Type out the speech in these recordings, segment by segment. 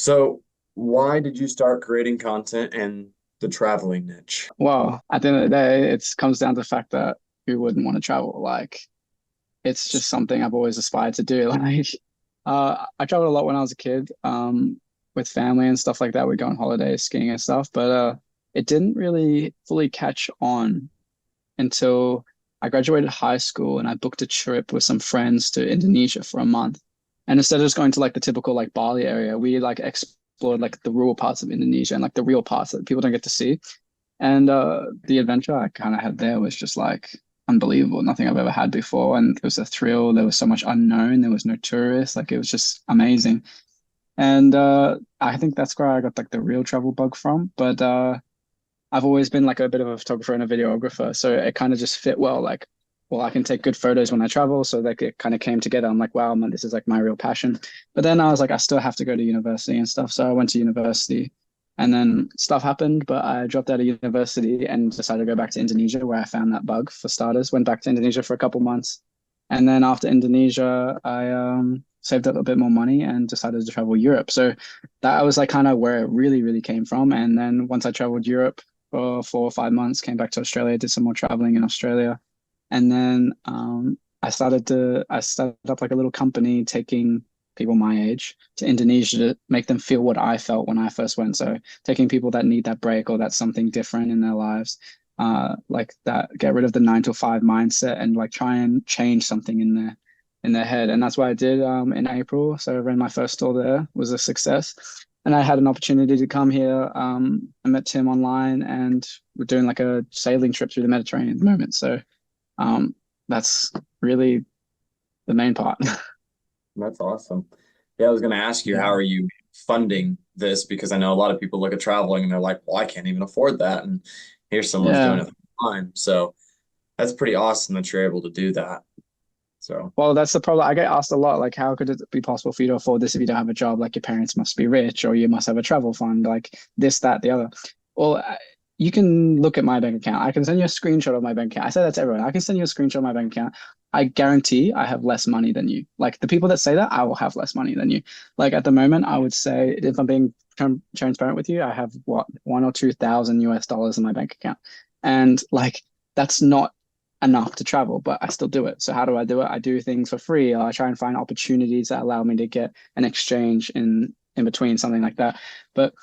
So, why did you start creating content in the traveling niche? Well, at the end of the day, it comes down to the fact that who wouldn't want to travel? Like, it's just something I've always aspired to do. Like, I traveled a lot when I was a kid, with family and stuff like that. We'd go on holidays, skiing and stuff, but it didn't really fully catch on until I graduated high school and I booked a trip with some friends to Indonesia for a month. And instead of just going to like the typical like Bali area, we like explored like the rural parts of Indonesia and like the real parts that people don't get to see. And the adventure I kind of had there was just like unbelievable, nothing I've ever had before. And it was a thrill. There was so much unknown. There was no tourists. Like it was just amazing. And I think that's where I got like the real travel bug from. But I've always been like a bit of a photographer and a videographer, so it kind of just fit well. Like, well, I can take good photos when I travel, so like it kind of came together. I'm like, wow, man, this is like my real passion. But then I was like, I still have to go to university and stuff, so I went to university, and then stuff happened. But I dropped out of university and decided to go back to Indonesia, where I found that bug for starters. Went back to Indonesia for a couple months, and then after Indonesia, I saved up a bit more money and decided to travel Europe. So that was like kind of where it really, really came from. And then once I traveled Europe for 4 or 5 months, came back to Australia, did some more traveling in Australia. And then I started up like a little company taking people my age to Indonesia to make them feel what I felt when I first went. So taking people that need that break or that's something different in their lives, like that, get rid of the 9 to 5 mindset and like try and change something in their head. And that's what I did in April. So I ran my first store there, it was a success. And I had an opportunity to come here. I met Tim online and we're doing like a sailing trip through the Mediterranean at the moment. So that's really the main part. That's awesome. Yeah, I was going to ask you, how Yeah. are you funding this? Because I know a lot of people look at traveling and they're like, well, I can't even afford that. And here's someone's doing Yeah. it full time. So that's pretty awesome that you're able to do that. So, Well, that's the problem. I get asked a lot, like, how could it be possible for you to afford this if you don't have a job? Like, your parents must be rich, or you must have a travel fund, like this, that, the other. Well, you can look at my bank account. I can send you a screenshot of my bank account. I say that to everyone. I can send you a screenshot of my bank account. I guarantee I have less money than you. Like, the people that say that, I will have less money than you. Like, at the moment, I would say, if I'm being transparent with you, I have what, 1 or 2 thousand US dollars in my bank account. And like, that's not enough to travel, but I still do it. So how do I do it? I do things for free. Or I try and find opportunities that allow me to get an exchange in between, something like that. But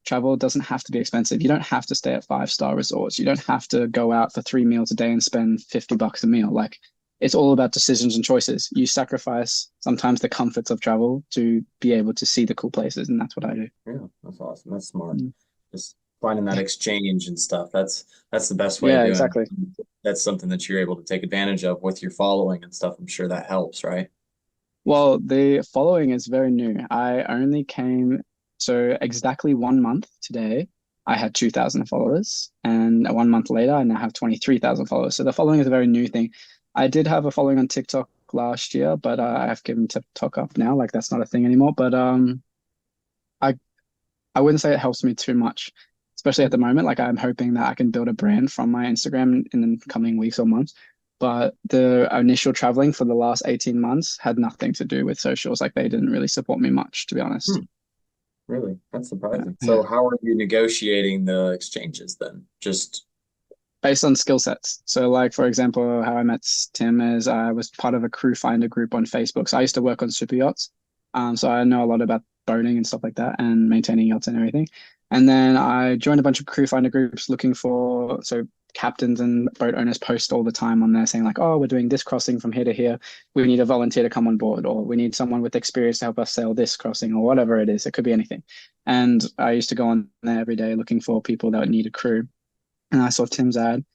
travel doesn't have to be expensive. You don't have to stay at 5-star resorts. You don't have to go out for 3 meals a day and spend $50 a meal. Like, it's all about decisions and choices. You sacrifice sometimes the comforts of travel to be able to see the cool places, and that's what I do. yeah, that's awesome. That's smart. Mm. Just finding that exchange and stuff. That's the best way of Yeah, doing exactly. it. That's something that you're able to take advantage of with your following and stuff. I'm sure that helps, right? Well, the following is very new. I only came, so exactly 1 month today, I had 2,000 followers. And 1 month later, I now have 23,000 followers. So the following is a very new thing. I did have a following on TikTok last year, but I've given TikTok up now. Like that's not a thing anymore. But I I wouldn't say it helps me too much, especially at the moment. Like I'm hoping that I can build a brand from my Instagram in the coming weeks or months. But the initial traveling for the last 18 months had nothing to do with socials. Like they didn't really support me much, to be honest. Hmm, really? That's Yeah. surprising. So Yeah. how are you negotiating the exchanges then? Just Based on skill sets. So, like for example, how I met Tim is I was part of a crew finder group on Facebook. So I used to work on super yachts. So I know a lot about boating and stuff like that and maintaining yachts and everything. And then I joined a bunch of crew finder groups looking for so captains and boat owners post all the time on there saying like, oh, we're doing this crossing from here to here. We need a volunteer to come on board, or we need someone with experience to help us sail this crossing, or whatever it is. It could be anything. And I used to go on there every day looking for people that need a crew. And I saw Tim's ad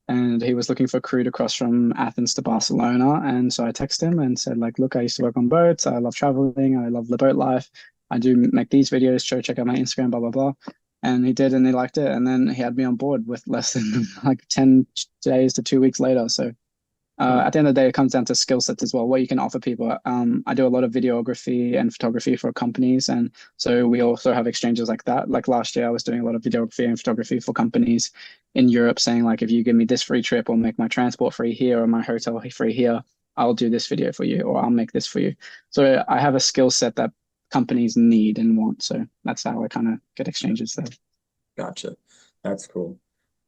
and he was looking for a crew to cross from Athens to Barcelona. And so I texted him and said, like, look, I used to work on boats. I love traveling. I love the boat life. I do make these videos. Check out my Instagram, blah, blah, blah. And he did, and he liked it. And then he had me on board with less than like 10 days to 2 weeks later. So hmm, at the end of the day, it comes down to skill sets as well, what you can offer people. I do a lot of videography and photography for companies. And so we also have exchanges like that. Like last year, I was doing a lot of videography and photography for companies in Europe saying, like, if you give me this free trip or make my transport free here or my hotel free here, I'll do this video for you or I'll make this for you. So I have a skill set that companies need and want. So that's how I kind of get exchanges there. Gotcha. That's cool.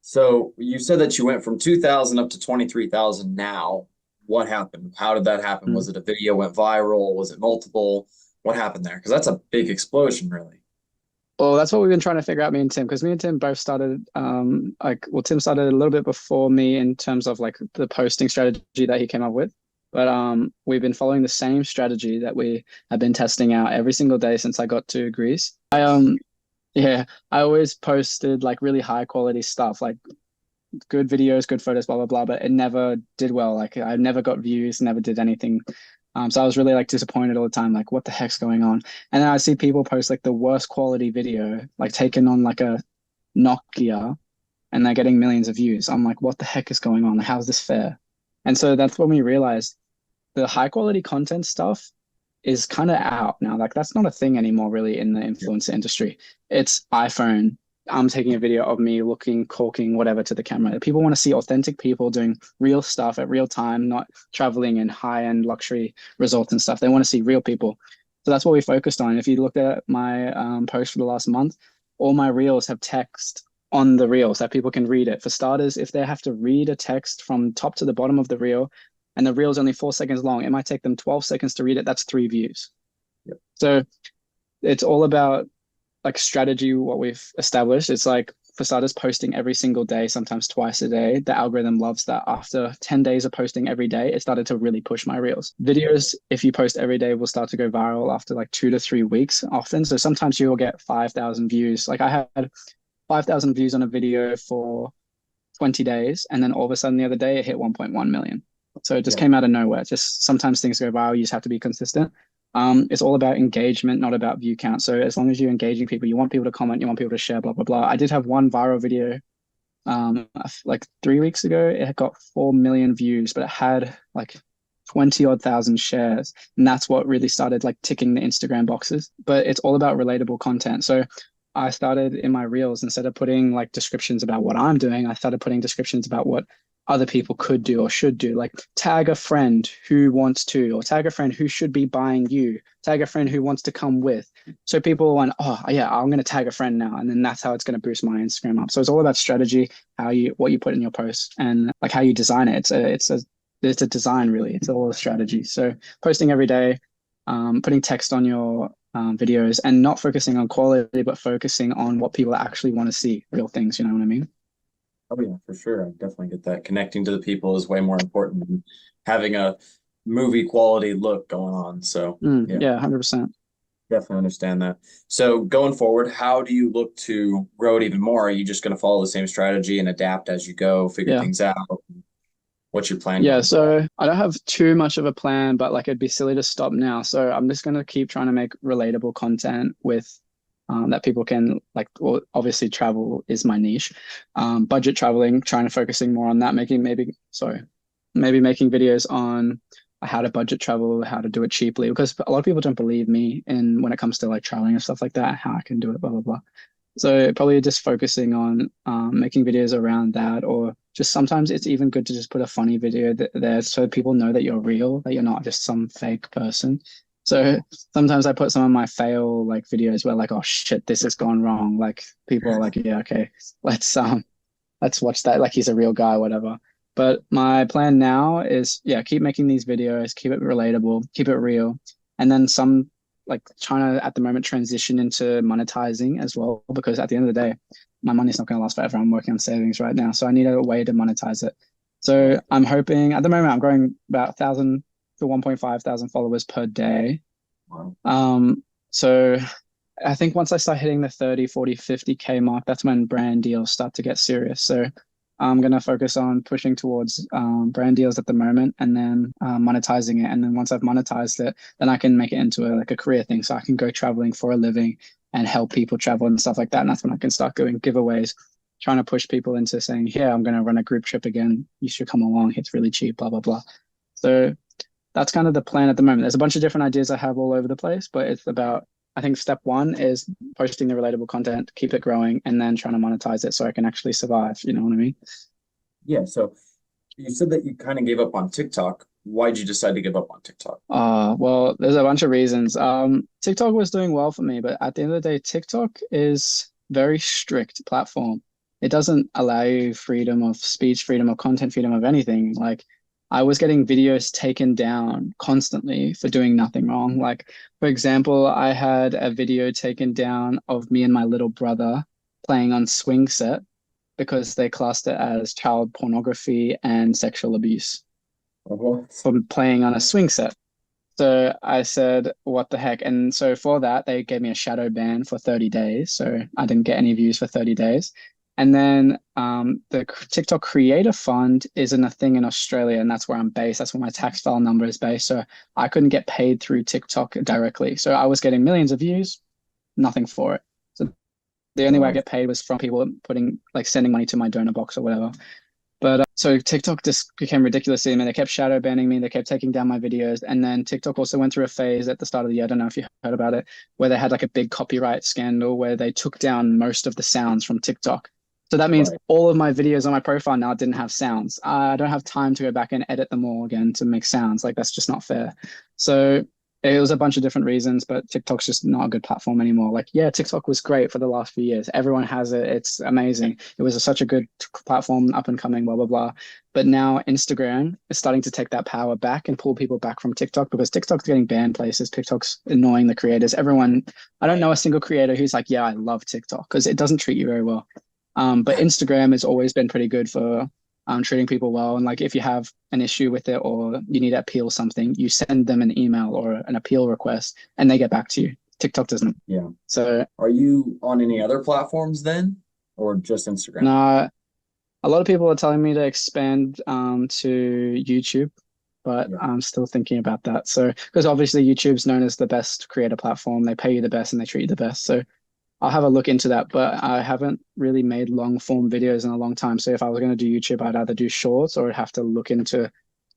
So you said that you went from 2,000 up to 23,000 now. What happened? How did that happen? Mm. Was it a video went viral? Was it multiple? What happened there? Because that's a big explosion, really. Well, that's what we've been trying to figure out, me and Tim, because me and Tim both started, Tim started a little bit before me in terms of like the posting strategy that he came up with. But we've been following the same strategy that we have been testing out every single day since I got to Greece. Yeah, I always posted like really high quality stuff, like good videos, good photos, blah blah blah, but it never did well. Like I never got views, never did anything. So I was really like disappointed all the time, like what the heck's going on? And then I see people post like the worst quality video, like taken on like a Nokia, and they're getting millions of views. I'm like, what the heck is going on? How's this fair? And so that's when we realized the high quality content stuff is kind of out now. Like that's not a thing anymore, really, in the influencer industry. It's iPhone. I'm taking a video of me looking, corking, whatever to the camera. People want to see authentic people doing real stuff at real time, not traveling in high-end luxury resorts and stuff. They want to see real people. So that's what we focused on. If you looked at my post for the last month, all my reels have text on the reels that people can read it. For starters, if they have to read a text from top to the bottom of the reel, and the reel is only 4 seconds long, it might take them 12 seconds to read it. That's 3 views. Yep. So it's all about like strategy, what we've established. It's like, for starters, posting every single day, sometimes twice a day. The algorithm loves that. After 10 days of posting every day, it started to really push my reels. Videos, if you post every day, will start to go viral after like 2 to 3 weeks often. So sometimes you'll get 5,000 views. Like I had 5,000 views on a video for 20 days. And then all of a sudden the other day it hit 1.1 million. So it just came out of nowhere. Just sometimes things go viral. You just have to be consistent. It's all about engagement, not about view count. So as long as you're engaging people, you want people to comment, you want people to share, blah, blah, blah. I did have one viral video like 3 weeks ago. It had got 4 million views, but it had like 20 odd thousand shares. And that's what really started like ticking the Instagram boxes. But it's all about relatable content. So I started in my reels, instead of putting like descriptions about what I'm doing, I started putting descriptions about what other people could do or should do, like tag a friend who wants to, or tag a friend who should be buying you, tag a friend who wants to come with. So people went, oh yeah, I'm going to tag a friend now. And then that's how it's going to boost my Instagram up. So it's all about strategy, what you put in your post and like how you design it. It's a design, really. It's all a strategy. So posting every day, putting text on your videos, and not focusing on quality, but focusing on what people actually want to see, real things. You know what I mean? Oh yeah, for sure. I definitely get that. Connecting to the people is way more important than having a movie quality look going on. So yeah, Yeah, 100%. definitely understand that. So going forward, how do you look to grow it even more? Are you just going to follow the same strategy and adapt as you go, figure Yeah. things out? What's your plan Yeah, going forward? so I don't have too much of a plan, but like it'd be silly to stop now. So I'm just gonna keep trying to make relatable content with that people can like. Well, obviously travel is my niche. Budget traveling, trying to focusing more on that, maybe making videos on how to budget travel, how to do it cheaply, because a lot of people don't believe me in when it comes to like traveling and stuff like that, how I can do it, blah blah blah. So probably just focusing on making videos around that, or just sometimes it's even good to just put a funny video there so people know that you're real, that you're not just some fake person. So sometimes I put some of my fail like videos where like, oh shit, this has gone wrong. Like people are like, yeah, okay, let's watch that. Like he's a real guy, whatever. But my plan now is, yeah, keep making these videos, keep it relatable, keep it real, and then some like trying to at the moment transition into monetizing as well, because at the end of the day, my money's not going to last forever. I'm working on savings right now, so I need a way to monetize it. So I'm hoping at the moment I'm growing about 1,000 to 1.5 thousand followers per day. Wow. So I think once I start hitting the 30, 40, 50K mark, that's when brand deals start to get serious. So I'm going to focus on pushing towards brand deals at the moment, and then monetizing it. And then once I've monetized it, then I can make it into like a career thing. So I can go traveling for a living and help people travel and stuff like that. And that's when I can start doing giveaways, trying to push people into saying, yeah, I'm going to run a group trip again. You should come along. It's really cheap, blah, blah, blah. So that's kind of the plan at the moment. There's a bunch of different ideas I have all over the place, but it's about, I think step one is posting the relatable content, keep it growing, and then trying to monetize it so I can actually survive. You know what I mean? Yeah. So you said that you kind of gave up on TikTok. why'd you decide to give up on TikTok? Well, there's a bunch of reasons. TikTok was doing well for me, but at the end of the day, TikTok is very strict platform. It doesn't allow you freedom of speech, freedom of content, freedom of anything. Like I was getting videos taken down constantly for doing nothing wrong. Like, for example, I had a video taken down of me and my little brother playing on swing set because they classed it as child pornography and sexual abuse What? from playing on a swing set. So I said, what the heck? And so for that, they gave me a shadow ban for 30 days. So I didn't get any views for 30 days. And then the TikTok Creator Fund isn't a thing in Australia, and that's where I'm based. That's where my tax file number is based. So I couldn't get paid through TikTok directly. So I was getting millions of views, nothing for it. So the only way I Oh, get paid was from people putting like sending money to my donor box or whatever. But so TikTok just became ridiculous to me. They kept shadow banning me. They kept taking down my videos. And then TikTok also went through a phase at the start of the year. I don't know if you heard about it, where they had like a big copyright scandal where they took down most of the sounds from TikTok. So that means right. all of my videos on my profile now didn't have sounds. I don't have time to go back and edit them all again to make sounds. Like that's just not fair. So it was a bunch of different reasons, but TikTok's just not a good platform anymore. Like, yeah, TikTok was great for the last few years. Everyone has it. It's amazing. It was such a good platform, up and coming, blah, blah, blah. But now Instagram is starting to take that power back and pull people back from TikTok because TikTok's getting banned places. TikTok's annoying the creators. Everyone, I don't know a single creator who's like, yeah, I love TikTok because it doesn't treat you very well. But Instagram has always been pretty good for treating people well. And like if you have an issue with it or you need to appeal something, you send them an email or an appeal request and they get back to you. TikTok doesn't. Yeah. So Are you on any other platforms then, or just Instagram? no, a lot of people are telling me to expand to YouTube, but Yeah. I'm still thinking about that. So because obviously YouTube's known as the best creator platform, they pay you the best and they treat you the best. So I'll have a look into that, but I haven't really made long form videos in a long time. So if I was going to do YouTube, I'd either do shorts or I'd have to look into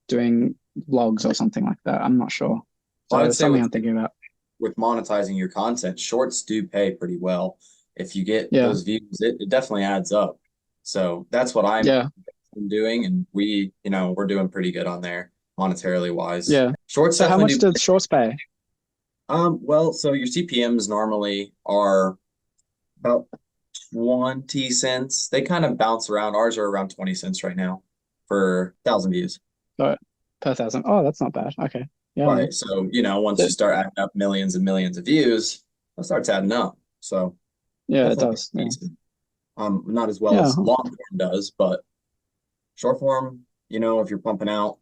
doing vlogs or something like that. I'm not sure. Well, So I'd it's say something with I'm thinking about. monetizing your content, shorts do pay pretty well. If you get Yeah. those views, it definitely adds up. So that's what Yeah. I'm doing, and we're doing pretty good on there monetarily wise. Yeah. Shorts So how definitely much do. did shorts pay? Well, so your CPMs normally are about 20 cents. They kind of bounce around. Ours are around 20 cents right now for 1,000 views. So per thousand. Oh, that's not bad. Okay. Yeah. Right. So, once you Yeah, start adding up millions and millions of views, it starts adding up. So yeah, it definitely does. Yeah. decent. Not as well Yeah. as long form does, but short form, if you're pumping out,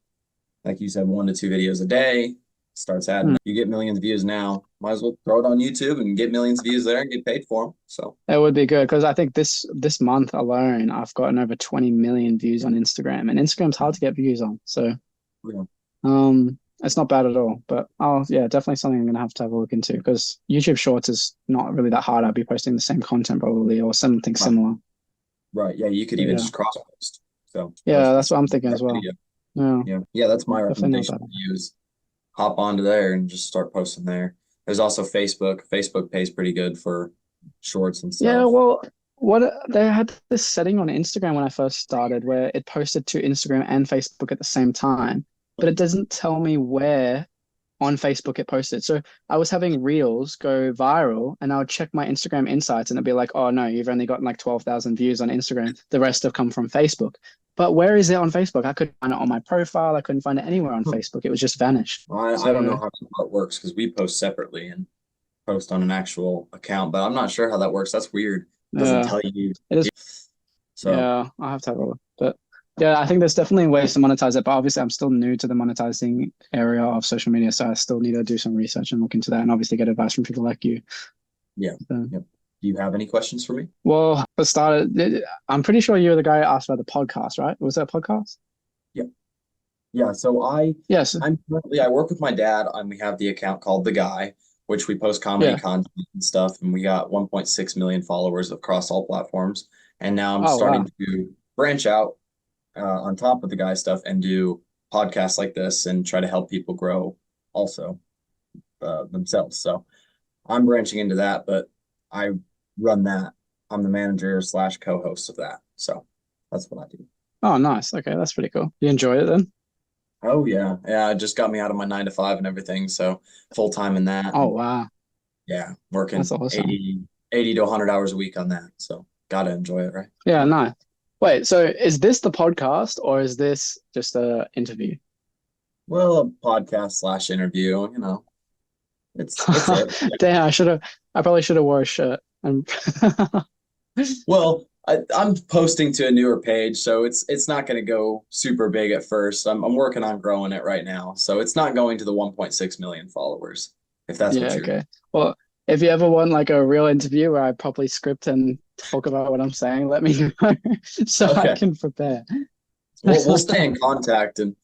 like you said, 1 to 2 videos a day, starts adding Hmm. up. You get millions of views now, might as well throw it on YouTube and get millions of views there and get paid for them. So, It would be good because I think this month alone, I've gotten over 20 million views on Instagram, and Instagram's hard to get views on. So yeah. it's not bad at all. But oh yeah, definitely something I'm gonna have a look into because YouTube Shorts is not really that hard. I'll be posting the same content probably or something Right. similar. Right. Yeah. You could So even yeah. just cross post. So Yeah, post the that's what I'm same thinking as exact well. video. Yeah, Yeah. Yeah. That's my definitely not recommendation bad. to you is hop onto there and just start posting there. There's also Facebook. Facebook pays pretty good for shorts and Yeah, stuff. well, what they had this setting on Instagram when I first started where it posted to Instagram and Facebook at the same time, but it doesn't tell me where on Facebook it posted. So I was having reels go viral and I would check my Instagram insights and it'd be like, oh no, you've only gotten like 12,000 views on Instagram. The rest have come from Facebook. But where is it on Facebook? I couldn't find it on my profile. I couldn't find it anywhere on Facebook. It was just vanished. I don't know So how that works because we post separately and post on an actual account, but I'm not sure how that works. That's weird. It doesn't yeah, tell you. it is. So, Yeah, I'll have to have a look. But yeah, I think there's definitely ways to monetize it. But obviously, I'm still new to the monetizing area of social media. So I still need to do some research and look into that and obviously get advice from people like you. yeah. So, Yep. Do you have any questions for me? well, for started, I'm pretty sure you were the guy who asked about the podcast, right? Was that a podcast? Yeah. Yeah. So Yes. I work with my dad and we have the account called The Guy, which we post comedy Yeah. content and stuff. And we got 1.6 million followers across all platforms. And now I'm Oh, wow. starting to branch out on top of The Guy stuff and do podcasts like this and try to help people grow also themselves. So I'm branching into that, but I run that. I'm the manager slash co-host of that. So that's what I do. Oh, nice. Okay, that's pretty cool. You enjoy it then? Oh yeah. Yeah, it just got me out of my 9 to 5 and everything. So full time in that. Oh And wow, yeah, that's working awesome. 80 to 100 hours a week on that. So gotta enjoy it, right? Yeah, nice. Wait, so is this the podcast or is this just a interview? Well, a podcast slash interview, it's it. Damn, I probably should have wore a shirt. And Well, I'm posting to a newer page, so it's not going to go super big at first. I'm working on growing it right now, so it's not going to the 1.6 million followers, if that's yeah, what you're. okay. Well, if you ever want like a real interview where I properly script and talk about what I'm saying, let me know so I Okay, can prepare. we'll stay in contact, and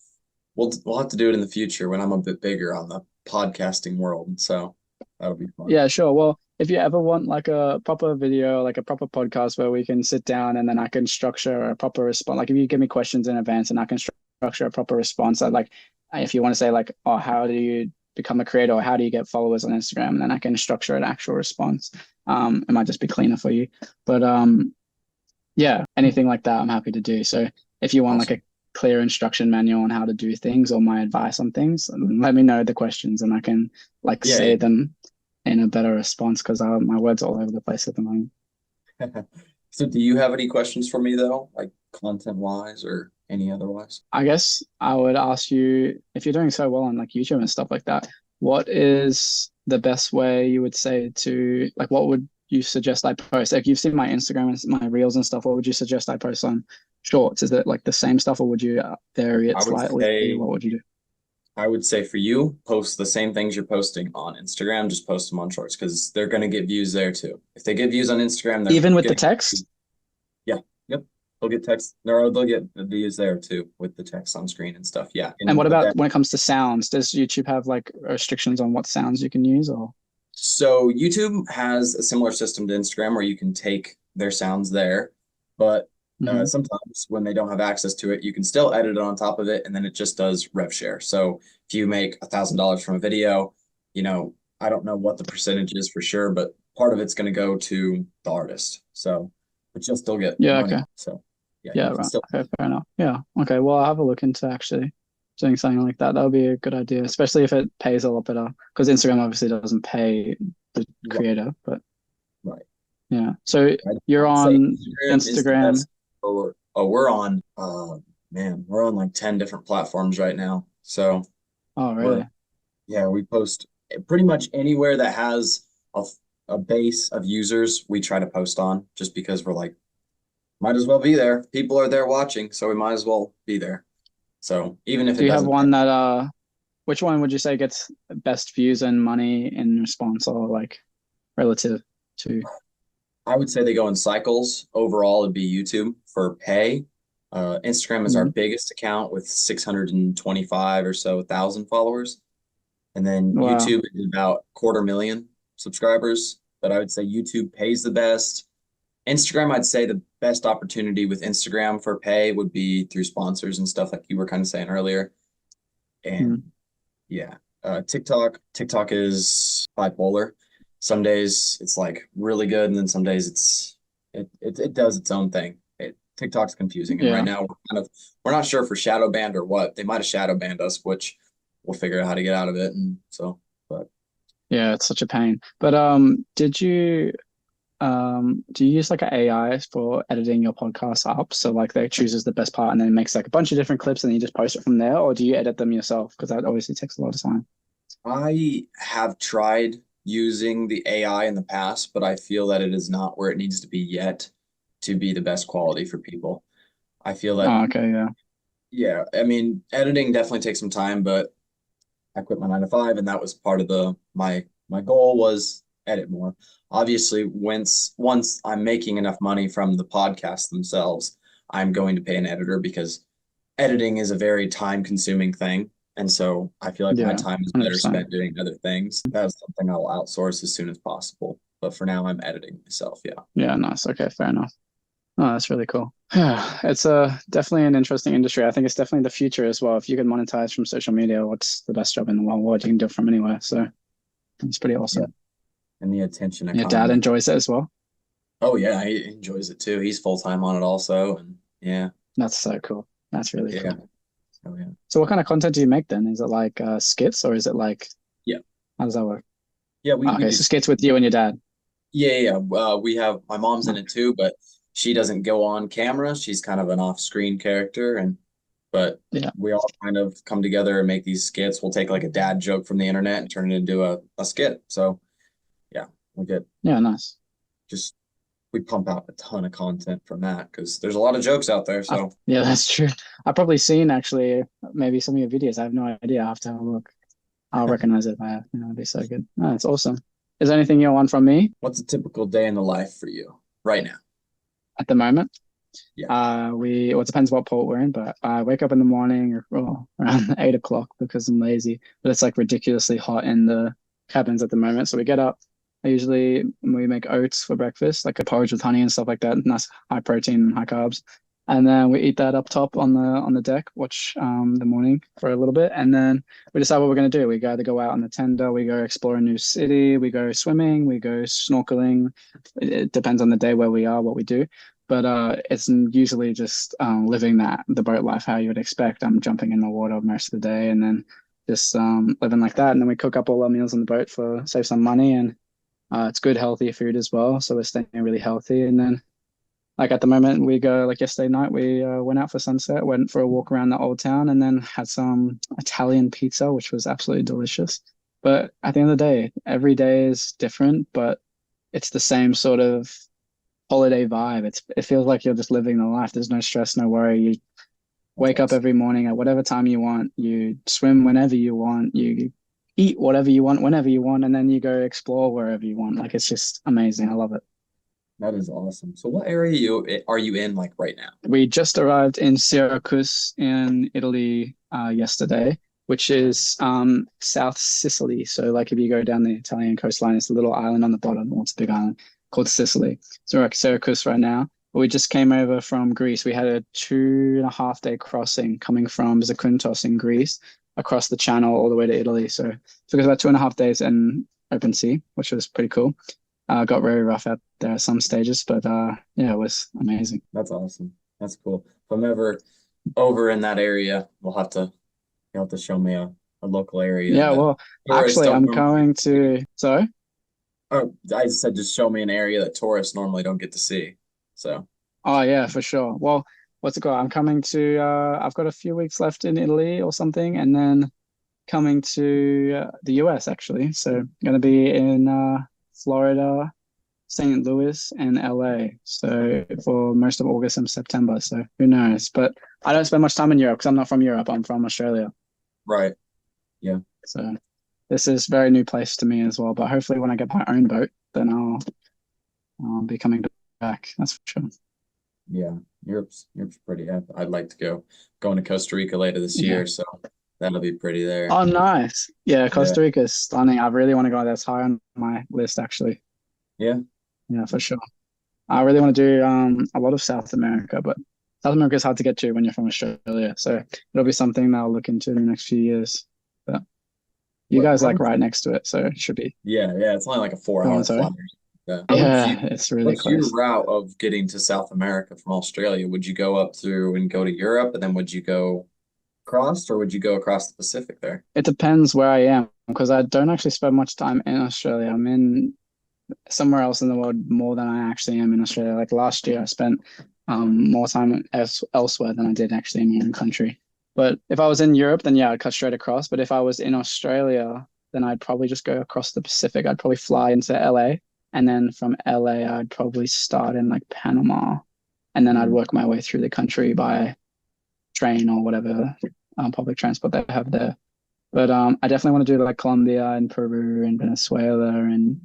we'll have to do it in the future when I'm a bit bigger on the podcasting world. So that'll be fun. Yeah, sure. Well, if you ever want like a proper video, like a proper podcast where we can sit down and then I can structure a proper response, like if you give me questions in advance and I can structure a proper response, like if you want to say like, oh, how do you become a creator or how do you get followers on Instagram? And then I can structure an actual response. It might just be cleaner for you. But yeah, anything like that, I'm happy to do. So if you want like a Awesome. clear instruction manual on how to do things or my advice on things, let me know the questions and I can like Yeah. say them in a better response because my words are all over the place at the moment. Yeah. So, do you have any questions for me though, like content wise or any otherwise? I guess I would ask you if you're doing so well on like YouTube and stuff like that, what is the best way you would say to like what would you suggest I post? Like you've seen my Instagram and my reels and stuff, what would you suggest I post on shorts? Is it like the same stuff or would you vary it I would slightly? say What would you do? I would say for you, post the same things you're posting on Instagram, just post them on Shorts because they're going to get views there too. If they get views on Instagram, they're Even with the going to, text? yeah, yep. They'll get text, or they'll get the views there too with the text on screen and stuff. Yeah. And And what but about that, when it comes to sounds? Does YouTube have like restrictions on what sounds you can use or? so YouTube has a similar system to Instagram where you can take their sounds there, but Mhm. sometimes when they don't have access to it, you can still edit it on top of it, and then it just does rev share. So if you make $1,000 from a video, I don't know what the percentage is for sure, but part of it's going to go to the artist. So, but you'll still get Yeah, money. okay. So, yeah, Yeah, you can right. still. Okay, fair enough. Yeah. Okay. Well, I'll have a look into actually doing something like that. That would be a good idea, especially if it pays a lot better. Because Instagram obviously doesn't pay the Right, creator, but right. yeah. So you're I'd say on Instagram is the Instagram. best. We're on. Man, we're on like 10 different platforms right now. So Oh, we're really? yeah, we post pretty much anywhere that has a, a base of users. We try to post on just because we're like, might as well be there. People are there watching, so we might as well be there. So even if Do it you have doesn't pay, one that which one would you say gets best views and money in response or like relative to? I would say they go in cycles. Overall, it'd be YouTube for pay. Instagram is our Mhm. biggest account with 625 or so thousand followers. And then Wow. YouTube is about 250,000 subscribers. But I would say YouTube pays the best. Instagram, I'd say the best opportunity with Instagram for pay would be through sponsors and stuff like you were kind of saying earlier. Mhm. And yeah, TikTok is bipolar. Some days it's like really good, and then some days it does its own thing. TikTok's confusing, and right Yeah. now we're not sure if we're shadow banned or what. They might have shadow banned us, which we'll figure out how to get out of it. And so, but Yeah, it's such a pain. But do you use like an AI for editing your podcast up? So like they chooses the best part and then it makes like a bunch of different clips and then you just post it from there, or do you edit them yourself? Because that obviously takes a lot of time. I have tried using the AI in the past, but I feel that it is not where it needs to be yet to be the best quality for people. I feel that, Oh, okay, yeah. yeah, I mean, editing definitely takes some time, but I quit my 9 to 5, and that was part of my goal was edit more. Obviously, once I'm making enough money from the podcasts themselves, I'm going to pay an editor because editing is a very time consuming thing. And so I feel like my Yeah, time is better 100%. spent doing other things. That's something I'll outsource as soon as possible. But for now, I'm editing myself. Yeah. Yeah, nice. Okay, fair enough. Oh, that's really cool. It's definitely an interesting industry. I think it's definitely the future as well. If you can monetize from social media, what's the best job in the world? You can do it from anywhere. So it's pretty Yeah. awesome. And the attention Your dad economy. enjoys it as well. Oh, yeah. He enjoys it too. He's full time on it also. And yeah. That's so cool. That's really Yeah. cool. Oh yeah. So what kind of content do you make then? Is it like skits or is it like Yeah. how does that work? Yeah, Oh, we okay, do. so skits with you and your dad. Yeah. We have my mom's in it too, but she doesn't go on camera. She's kind of an off-screen character, and but Yeah, we all kind of come together and make these skits. We'll take like a dad joke from the internet and turn it into a skit. So yeah, we get yeah, nice. just we pump out a ton of content from that because there's a lot of jokes out there. So Yeah, that's true. I've probably seen actually maybe some of your videos. I have no idea. I have to have a look. I'll recognize it if I have. It'd be so good. Oh, that's awesome. Is there anything you want from me what's a typical day in the life for you right now? at the moment? Yeah. Well, it depends what port we're in, but I wake up in the morning around 8 o'clock because I'm lazy. But it's like ridiculously hot in the cabins at the moment. So we get up. We make oats for breakfast, like a porridge with honey and stuff like that. Nice high protein, high carbs. And then we eat that up top on the deck, watch the morning for a little bit, and then we decide what we're gonna do. We either go out on the tender, we go explore a new city, we go swimming, we go snorkeling. It depends on the day where we are, what we do. But it's usually just living the boat life how you would expect. I'm jumping in the water most of the day and then just living like that. And then we cook up all our meals on the boat for save some money and it's good, healthy food as well. So we're staying really healthy. And then like at the moment we go like yesterday night we went out for sunset, went for a walk around the old town and then had some Italian pizza, which was absolutely delicious. But at the end of the day, every day is different, but it's the same sort of holiday vibe. It feels like you're just living the life. There's no stress, no worry. You That's wake up awesome. every morning at whatever time you want. You swim whenever you want. You eat whatever you want whenever you want, and then you go explore wherever you want. Like it's just amazing. I love it. That is awesome. So what area are you in like right now? We just arrived in Syracuse in Italy yesterday, which is South Sicily. So like if you go down the Italian coastline, it's a little island on the bottom. Well, it's a big island called Sicily. So we're at Syracuse right now. We just came over from Greece. We had a 2.5 day crossing coming from Zakynthos in Greece across the channel all the way to Italy. So it took us about 2.5 days in open sea, which was pretty cool. Got very rough out there at some stages, but yeah, it was amazing. That's awesome. That's cool. If I'm ever over in that area, you'll have to show me a local area Yeah, that well, tourists actually, don't I'm normally going see. to. So, Oh, I said just show me an area that tourists normally don't get to see. So, oh yeah, for sure. Well, what's it called? I'm coming to. I've got a few weeks left in Italy or something, and then coming to the US actually. So, I'm going to be in Florida, St. Louis, and LA. So for most of August and September. So who knows? But I don't spend much time in Europe because I'm not from Europe. I'm from Australia. right. Yeah. So this is a very new place to me as well. But hopefully, when I get my own boat, then I'll be coming back. That's for sure. Yeah. Europe's pretty. I'd like to go going to Costa Rica later this Yeah. year, so that'll be pretty there. Oh, nice. Yeah, Yeah. Costa Rica is stunning. I really want to go. That's high on my list, actually. Yeah. Yeah, for sure. I really want to do a lot of South America, but South America is hard to get to when you're from Australia. So it'll be something that I'll look into in the next few years. But you guys How like would right you, next to it, so it should be yeah, it's only like a four going. hour Sorry. flight. Yeah. Yeah, it's really What's your close. route of getting to South America from Australia? Would you go up through and go to Europe, and then would you go across, or would you go across the Pacific there? It depends where I am because I don't actually spend much time in Australia. I'm in somewhere else in the world more than I actually am in Australia. Like last year, I spent more time elsewhere than I did actually in my own country. But if I was in Europe, then yeah, I'd cut straight across. But if I was in Australia, then I'd probably just go across the Pacific. I'd probably fly into LA, and then from LA, I'd probably start in like Panama, and then I'd Hmm. work my way through the country by train or whatever public transport they have there. But I definitely want to do like Colombia and Peru and Venezuela and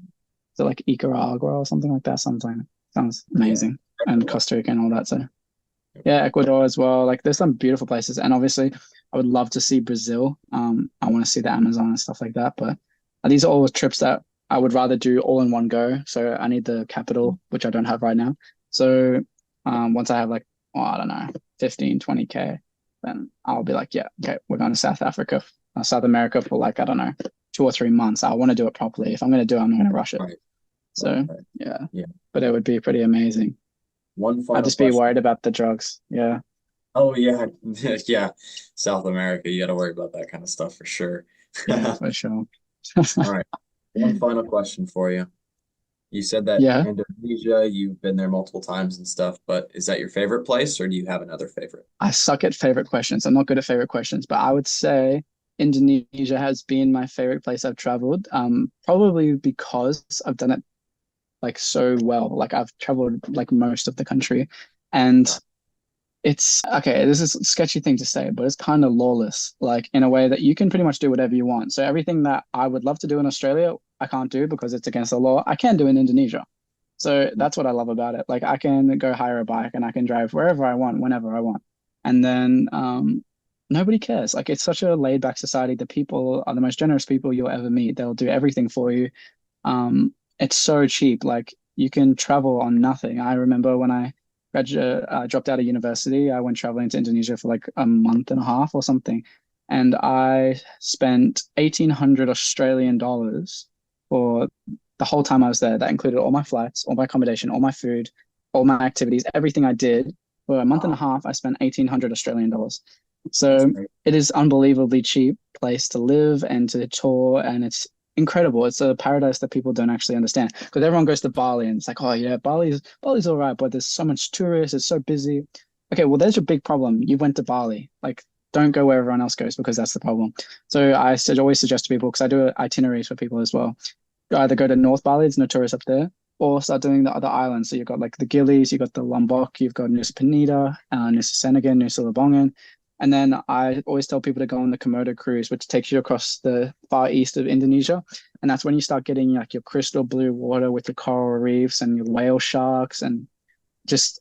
so like Nicaragua or something like that. Something sounds Yeah. amazing. And Ecuador. Costa Rica and all that. So yeah, Ecuador as well. Like there's some beautiful places. And obviously I would love to see Brazil. I want to see the Amazon and stuff like that. But these are all trips that I would rather do all in one go. So I need the capital, which I don't have right now. So once I have like, oh, I don't know, 15, 20K, then I'll be like, yeah, okay, we're going to South Africa, South America for like, I don't know, 2 or 3 months. I want to do it properly. If I'm going to do it, I'm not going to rush it. Right. Right. So Right. yeah, Yeah. but it would be pretty amazing. One I'd final just be question. worried about the drugs. Yeah. Oh yeah, yeah. South America, you got to worry about that kind of stuff for sure. Yeah, for sure. All right. One final question for you. You said that Yeah, Indonesia, you've been there multiple times and stuff, but is that your favorite place or do you have another favorite? I suck at favorite questions. I'm not good at favorite questions, but I would say Indonesia has been my favorite place I've traveled. Probably because I've done it like so well. Like I've traveled like most of the country, and it's okay. This is a sketchy thing to say, but it's kind of lawless, like in a way that you can pretty much do whatever you want. So everything that I would love to do in Australia, I can't do because it's against the law. I can do in Indonesia. So that's what I love about it. Like I can go hire a bike and I can drive wherever I want, whenever I want. And then nobody cares. Like it's such a laid back society. The people are the most generous people you'll ever meet. They'll do everything for you. It's so cheap. Like you can travel on nothing. I remember when I dropped out of university, I went traveling to Indonesia for like a month and a half or something, and I spent 1,800 Australian dollars for the whole time I was there. That included all my flights, all my accommodation, all my food, all my activities, everything I did. For a month and a Wow, half, I spent 1,800 Australian dollars. that's So great. it is unbelievably cheap place to live and to tour, and it's incredible. It's a paradise that people don't actually understand because everyone goes to Bali and it's like, oh yeah, Bali's all right, but there's so much tourists, it's so busy. Okay, well, there's your big problem. You went to Bali. Like, don't go where everyone else goes because that's the problem. So I should always suggest to people because I do itineraries for people as well. Either go to North Bali, it's notorious up there, or start doing the other islands. So you've got like the Gillies, you've got the Lombok, you've got Nusa Penida, Nusa Cenagan, Nusa Lebangan. And then I always tell people to go on the Komodo cruise, which takes you across the far east of Indonesia. And that's when you start getting like your crystal blue water with your coral reefs and your whale sharks and just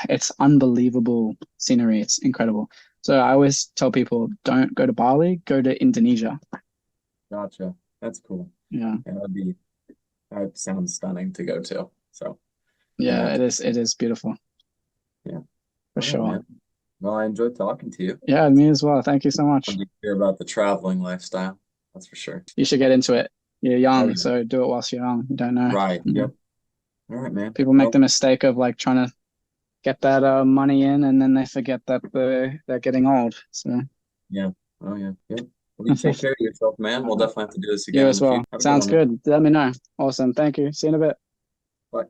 it's unbelievable scenery. It's incredible. So I always tell people don't go to Bali, go to Indonesia. Gotcha. That's cool. Yeah. Yeah, that sounds stunning to go to. So I'm gonna Yeah, have to, it is beautiful yeah. for All right, sure. man. Well, I enjoyed talking to you. Yeah, It's me as well. Thank you so fun much. to hear about the traveling lifestyle. That's for sure. You should get into it. You're Oh young, yeah. so do it whilst you're young. You don't know. Right. You know, Yep. All right, man. people make the Well, mistake of like trying to get that money in and then they forget that they're getting old. So yeah. Oh yeah. Yep. Well, you take care of yourself, man. We'll definitely have to do this you again in as the future. well. Have a good Sounds one, man. good. Let me know. Awesome. Thank you. See you in a bit.